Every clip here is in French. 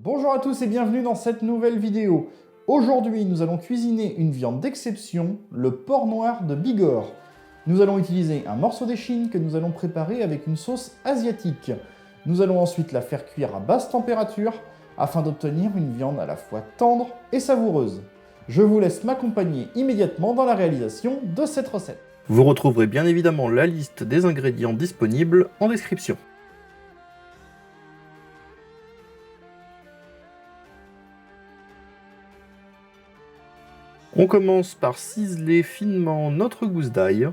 Bonjour à tous et bienvenue dans cette nouvelle vidéo. Aujourd'hui, nous allons cuisiner une viande d'exception, le porc noir de Bigorre. Nous allons utiliser un morceau d'échine que nous allons préparer avec une sauce asiatique. Nous allons ensuite la faire cuire à basse température afin d'obtenir une viande à la fois tendre et savoureuse. Je vous laisse m'accompagner immédiatement dans la réalisation de cette recette. Vous retrouverez bien évidemment la liste des ingrédients disponibles en description. On commence par ciseler finement notre gousse d'ail.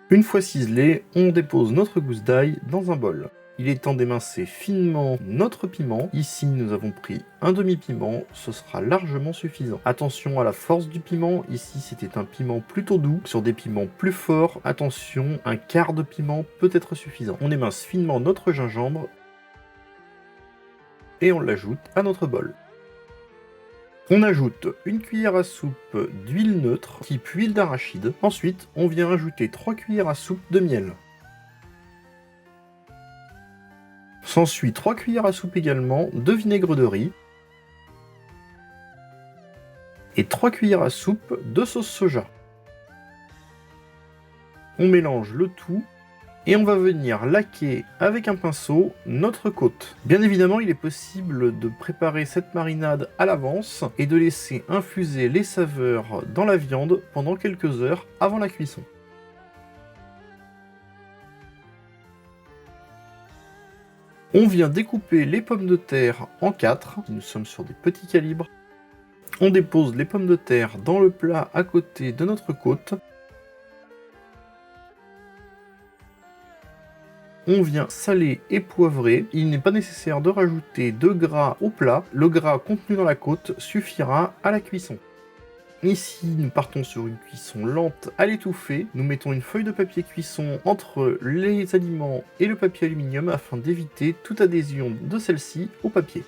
Une fois ciselé, on dépose notre gousse d'ail dans un bol. Il est temps d'émincer finement notre piment. Ici, nous avons pris un demi-piment, ce sera largement suffisant. Attention à la force du piment, ici c'était un piment plutôt doux. Sur des piments plus forts, attention, un quart de piment peut être suffisant. On émince finement notre gingembre et on l'ajoute à notre bol. On ajoute une cuillère à soupe d'huile neutre, type huile d'arachide. Ensuite, on vient ajouter 3 cuillères à soupe de miel. S'ensuit 3 cuillères à soupe également de vinaigre de riz. Et 3 cuillères à soupe de sauce soja. On mélange le tout. Et on va venir laquer avec un pinceau notre côte. Bien évidemment, il est possible de préparer cette marinade à l'avance et de laisser infuser les saveurs dans la viande pendant quelques heures avant la cuisson. On vient découper les pommes de terre en 4, nous sommes sur des petits calibres. On dépose les pommes de terre dans le plat à côté de notre côte. On vient saler et poivrer. Il n'est pas nécessaire de rajouter de gras au plat. Le gras contenu dans la côte suffira à la cuisson. Ici, nous partons sur une cuisson lente à l'étouffer. Nous mettons une feuille de papier cuisson entre les aliments et le papier aluminium afin d'éviter toute adhésion de celle-ci au papier.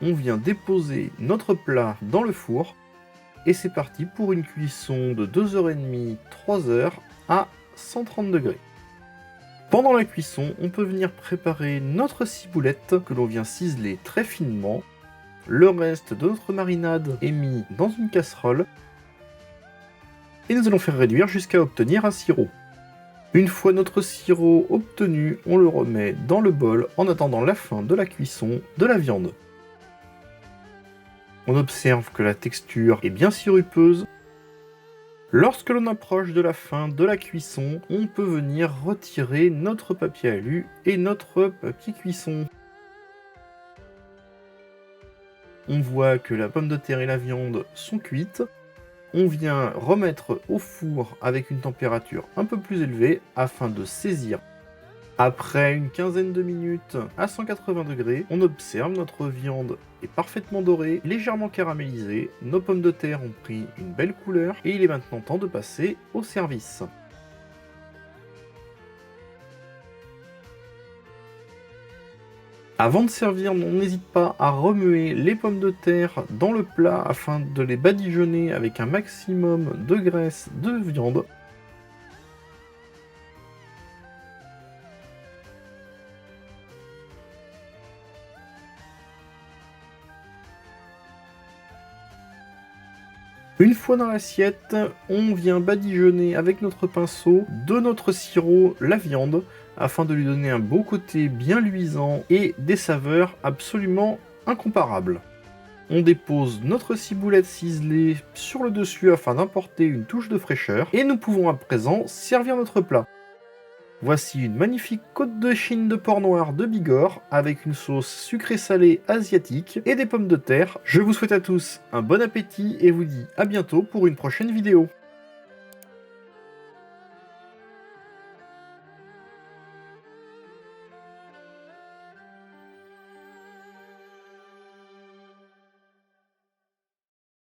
On vient déposer notre plat dans le four. Et c'est parti pour une cuisson de 2h30, 3h à 130 degrés. Pendant la cuisson, on peut venir préparer notre ciboulette que l'on vient ciseler très finement. Le reste de notre marinade est mis dans une casserole. Et nous allons faire réduire jusqu'à obtenir un sirop. Une fois notre sirop obtenu, on le remet dans le bol en attendant la fin de la cuisson de la viande. On observe que la texture est bien sirupeuse. Lorsque l'on approche de la fin de la cuisson, on peut venir retirer notre papier alu et notre papier cuisson. On voit que la pomme de terre et la viande sont cuites. On vient remettre au four avec une température un peu plus élevée afin de saisir. Après une quinzaine de minutes à 180 degrés, on observe notre viande est parfaitement dorée, légèrement caramélisée, nos pommes de terre ont pris une belle couleur et il est maintenant temps de passer au service. Avant de servir, on n'hésite pas à remuer les pommes de terre dans le plat afin de les badigeonner avec un maximum de graisse de viande. Une fois dans l'assiette, on vient badigeonner avec notre pinceau de notre sirop la viande afin de lui donner un beau côté bien luisant et des saveurs absolument incomparables. On dépose notre ciboulette ciselée sur le dessus afin d'apporter une touche de fraîcheur et nous pouvons à présent servir notre plat. Voici une magnifique côte d'échine de porc noir de Bigorre avec une sauce sucrée-salée asiatique et des pommes de terre. Je vous souhaite à tous un bon appétit et vous dis à bientôt pour une prochaine vidéo.